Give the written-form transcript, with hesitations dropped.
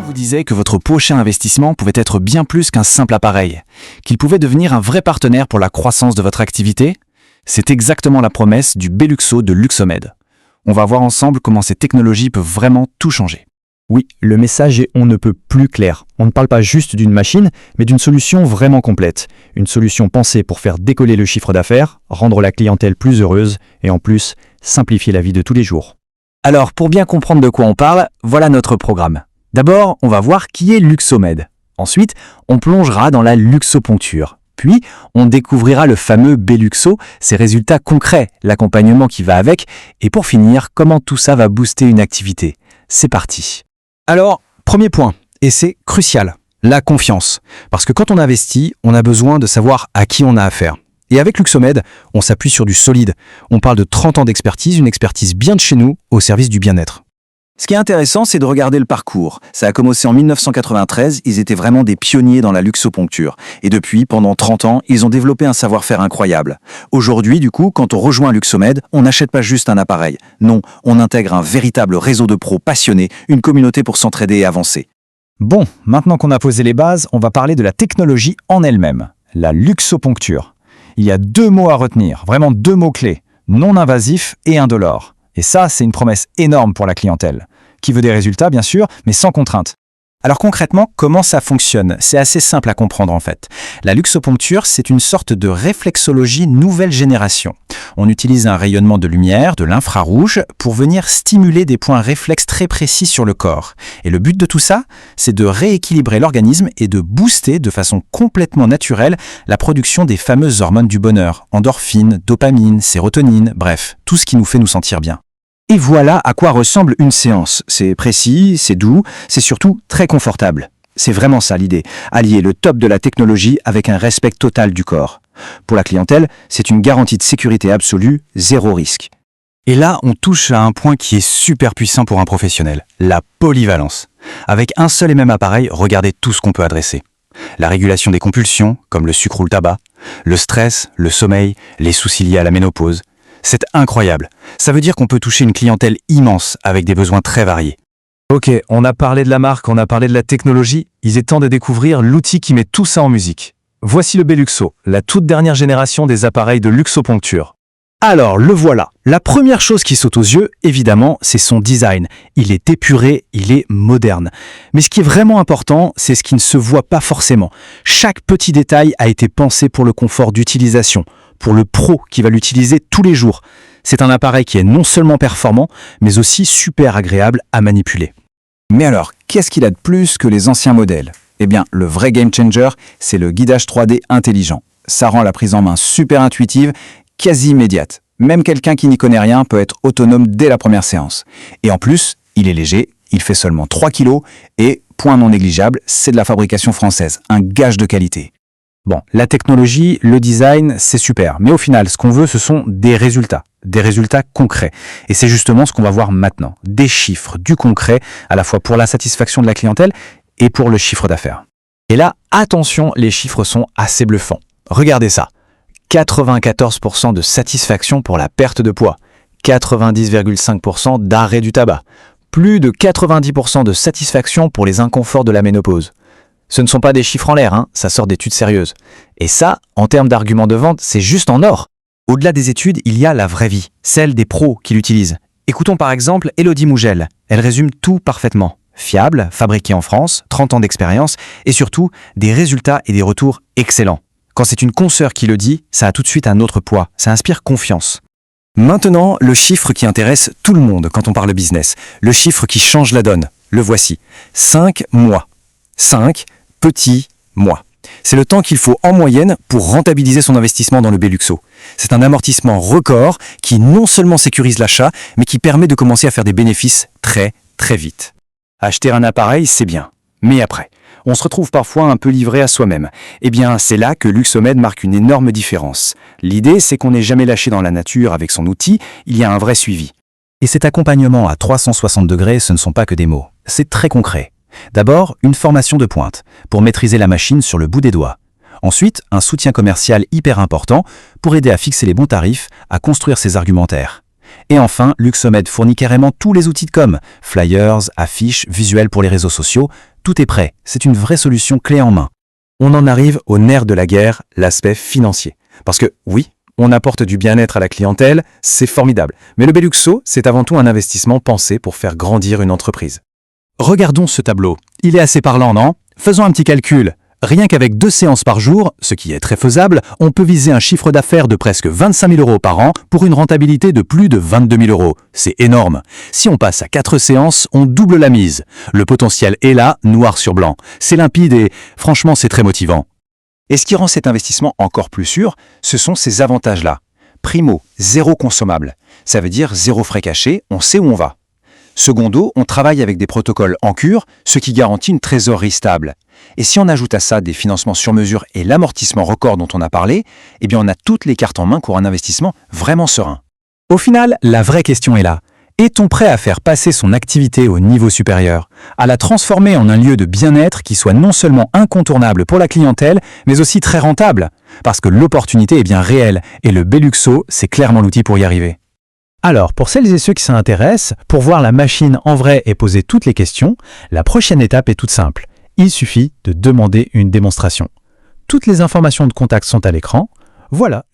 vous disais que votre prochain investissement pouvait être bien plus qu'un simple appareil, qu'il pouvait devenir un vrai partenaire pour la croissance de votre activité? C'est exactement la promesse du Beluxo de Luxomed. On va voir ensemble comment ces technologies peuvent vraiment tout changer. Oui, le message est on ne peut plus clair. On ne parle pas juste d'une machine, mais d'une solution vraiment complète. Une solution pensée pour faire décoller le chiffre d'affaires, rendre la clientèle plus heureuse et en plus, simplifier la vie de tous les jours. Alors, pour bien comprendre de quoi on parle, voilà notre programme. D'abord, on va voir qui est Luxomed. Ensuite, on plongera dans la luxoponcture. Puis, on découvrira le fameux Beluxo, ses résultats concrets, l'accompagnement qui va avec, et pour finir, comment tout ça va booster une activité. C'est parti. Alors, premier point, et c'est crucial, la confiance. Parce que quand on investit, on a besoin de savoir à qui on a affaire. Et avec Luxomed, on s'appuie sur du solide. On parle de 30 ans d'expertise, une expertise bien de chez nous, au service du bien-être. Ce qui est intéressant, c'est de regarder le parcours. Ça a commencé en 1993, ils étaient vraiment des pionniers dans la luxoponcture. Et depuis, pendant 30 ans, ils ont développé un savoir-faire incroyable. Aujourd'hui, du coup, quand on rejoint Luxomed, on n'achète pas juste un appareil. Non, on intègre un véritable réseau de pros passionnés, une communauté pour s'entraider et avancer. Bon, maintenant qu'on a posé les bases, on va parler de la technologie en elle-même, la luxoponcture. Il y a 2 mots à retenir, vraiment 2 mots-clés, non invasif et indolore. Et ça, c'est une promesse énorme pour la clientèle, qui veut des résultats, bien sûr, mais sans contrainte. Alors concrètement, comment ça fonctionne? C'est assez simple à comprendre en fait. La luxoponcture, c'est une sorte de réflexologie nouvelle génération. On utilise un rayonnement de lumière, de l'infrarouge, pour venir stimuler des points réflexes très précis sur le corps. Et le but de tout ça, c'est de rééquilibrer l'organisme et de booster de façon complètement naturelle la production des fameuses hormones du bonheur, endorphines, dopamine, sérotonine, bref, tout ce qui nous fait nous sentir bien. Et voilà à quoi ressemble une séance. C'est précis, c'est doux, c'est surtout très confortable. C'est vraiment ça l'idée, allier le top de la technologie avec un respect total du corps. Pour la clientèle, c'est une garantie de sécurité absolue, 0 risque. Et là, on touche à un point qui est super puissant pour un professionnel, la polyvalence. Avec un seul et même appareil, regardez tout ce qu'on peut adresser. La régulation des compulsions, comme le sucre ou le tabac, le stress, le sommeil, les soucis liés à la ménopause. C'est incroyable. Ça veut dire qu'on peut toucher une clientèle immense avec des besoins très variés. Ok, on a parlé de la marque, on a parlé de la technologie. Il est temps de découvrir l'outil qui met tout ça en musique. Voici le Beluxo, la toute dernière génération des appareils de luxoponcture. Alors, le voilà. La première chose qui saute aux yeux, évidemment, c'est son design. Il est épuré, il est moderne. Mais ce qui est vraiment important, c'est ce qui ne se voit pas forcément. Chaque petit détail a été pensé pour le confort d'utilisation, pour le pro qui va l'utiliser tous les jours. C'est un appareil qui est non seulement performant, mais aussi super agréable à manipuler. Mais alors, qu'est-ce qu'il a de plus que les anciens modèles? Eh bien, le vrai game changer, c'est le guidage 3D intelligent. Ça rend la prise en main super intuitive, quasi immédiate. Même quelqu'un qui n'y connaît rien peut être autonome dès la première séance. Et en plus, il est léger, il fait seulement 3 kg et, point non négligeable, c'est de la fabrication française, un gage de qualité. Bon, la technologie, le design, c'est super. Mais au final, ce qu'on veut, ce sont des résultats concrets. Et c'est justement ce qu'on va voir maintenant. Des chiffres, du concret, à la fois pour la satisfaction de la clientèle et pour le chiffre d'affaires. Et là, attention, les chiffres sont assez bluffants. Regardez ça. 94% de satisfaction pour la perte de poids. 90,5% d'arrêt du tabac. Plus de 90% de satisfaction pour les inconforts de la ménopause. Ce ne sont pas des chiffres en l'air, hein, ça sort d'études sérieuses. Et ça, en termes d'arguments de vente, c'est juste en or. Au-delà des études, il y a la vraie vie, celle des pros qui l'utilisent. Écoutons par exemple Élodie Mougel. Elle résume tout parfaitement. Fiable, fabriqué en France, 30 ans d'expérience et surtout des résultats et des retours excellents. Quand c'est une consoeur qui le dit, ça a tout de suite un autre poids, ça inspire confiance. Maintenant, le chiffre qui intéresse tout le monde quand on parle business, le chiffre qui change la donne, le voici. 5 mois. 5 petits mois. C'est le temps qu'il faut en moyenne pour rentabiliser son investissement dans le Beluxo. C'est un amortissement record qui non seulement sécurise l'achat, mais qui permet de commencer à faire des bénéfices très vite. Acheter un appareil, c'est bien. Mais après, on se retrouve parfois un peu livré à soi-même. Eh bien, c'est là que Luxomed marque une énorme différence. L'idée, c'est qu'on n'est jamais lâché dans la nature avec son outil, il y a un vrai suivi. Et cet accompagnement à 360 degrés, ce ne sont pas que des mots. C'est très concret. D'abord, une formation de pointe, pour maîtriser la machine sur le bout des doigts. Ensuite, un soutien commercial hyper important pour aider à fixer les bons tarifs, à construire ses argumentaires. Et enfin, Luxomed fournit carrément tous les outils de com, flyers, affiches, visuels pour les réseaux sociaux, tout est prêt. C'est une vraie solution clé en main. On en arrive au nerf de la guerre, l'aspect financier. Parce que oui, on apporte du bien-être à la clientèle, c'est formidable. Mais le Beluxo, c'est avant tout un investissement pensé pour faire grandir une entreprise. Regardons ce tableau. Il est assez parlant, non? Faisons un petit calcul. Rien qu'avec 2 séances par jour, ce qui est très faisable, on peut viser un chiffre d'affaires de presque 25 000 € par an pour une rentabilité de plus de 22 000 €. C'est énorme. Si on passe à 4 séances, on double la mise. Le potentiel est là, noir sur blanc. C'est limpide et franchement, c'est très motivant. Et ce qui rend cet investissement encore plus sûr, ce sont ces avantages-là. Primo, zéro consommable. Ça veut dire zéro frais cachés, on sait où on va. Secondo, on travaille avec des protocoles en cure, ce qui garantit une trésorerie stable. Et si on ajoute à ça des financements sur mesure et l'amortissement record dont on a parlé, eh bien on a toutes les cartes en main pour un investissement vraiment serein. Au final, la vraie question est là. Est-on prêt à faire passer son activité au niveau supérieur, à la transformer en un lieu de bien-être qui soit non seulement incontournable pour la clientèle, mais aussi très rentable? Parce que l'opportunité est bien réelle et le Beluxo, c'est clairement l'outil pour y arriver. Alors, pour celles et ceux qui s'intéressent, pour voir la machine en vrai et poser toutes les questions, la prochaine étape est toute simple. Il suffit de demander une démonstration. Toutes les informations de contact sont à l'écran. Voilà.